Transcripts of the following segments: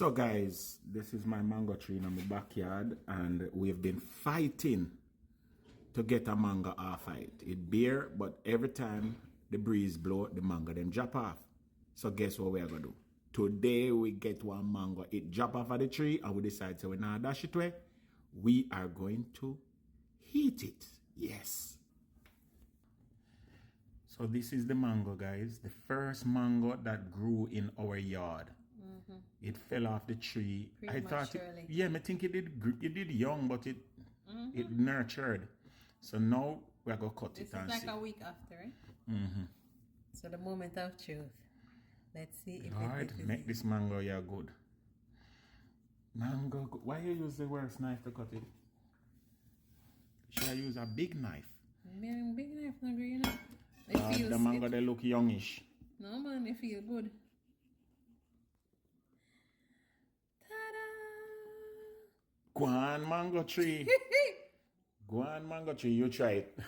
So guys, this is my mango tree in my backyard and we've been fighting to get a mango off it. It bare, but every time the breeze blow, the mango them drop off. So guess what we are gonna do? Today we get one mango, it drop off of the tree and we decide to not dash it away. We are going to heat it. Yes. So this is the mango, guys. The first mango that grew in our yard. It fell off the tree. I thought I think it did young, but it nurtured. So now we're gonna cut it and see. It's like a week after, right? So the moment of truth. Let's see if Lord, make this mango yeah good. Mango good. Why you use the worst knife to cut it? Should I use a big knife? Man, big knife not good, you know. The mango they look youngish. No man, they feel good. Ta-da! Go on, mango tree. Go on, mango tree. You try it.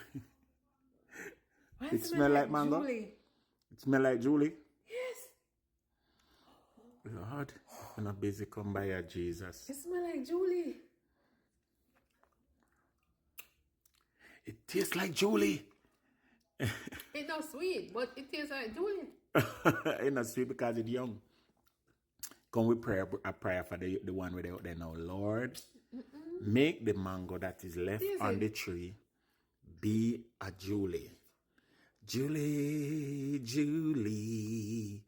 It smell like mango? Julie. It smell like Julie? Yes. Lord, I'm not busy come by here, Jesus. It smell like Julie. It tastes like Julie. It's not sweet, but it tastes like Julie. It's not sweet because it's young. Can we pray a prayer for the one without there now? Lord, make the mango that is left on the tree be a Julie. Julie, Julie,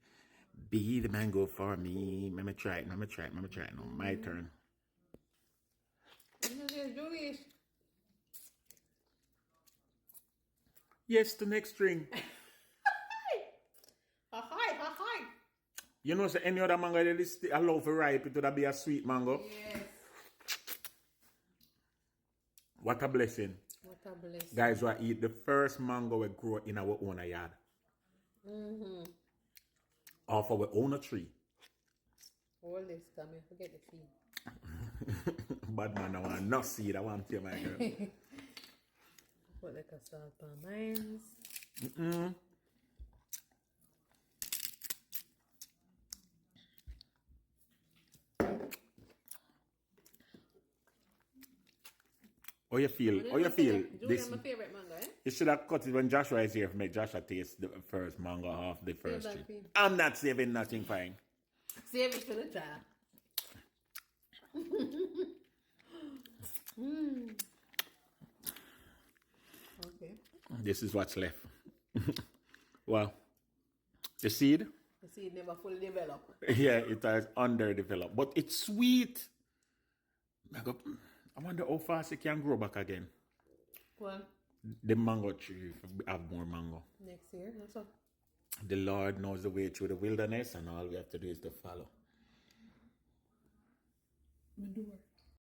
be the mango for me. Let me try it. No, my turn. Julie. Yes, the next string. Hi. You know, so any other mango that is allowed for ripe, it would be a sweet mango. Yes. What a blessing. What a blessing. Guys, we eat the first mango we grow in our own yard. Off our own tree. All this time, I forget the feed. Bad man, I want no seed. I want to my girl. Put like a salt palm mines. How you feel? How you feel? Julie, my favorite mango, eh? You should have cut it when Joshua is here to make Joshua taste the first mango off the first tree. Feed. I'm not saving nothing fine. Save it for the child. Okay. This is what's left. Well, the seed? The seed never fully developed. Yeah, it has underdeveloped. But it's sweet. I wonder how fast it can grow back again. Well, The mango tree have more mango. next year, that's all. The Lord knows the way through the wilderness, and all we have to do is to follow. Manure.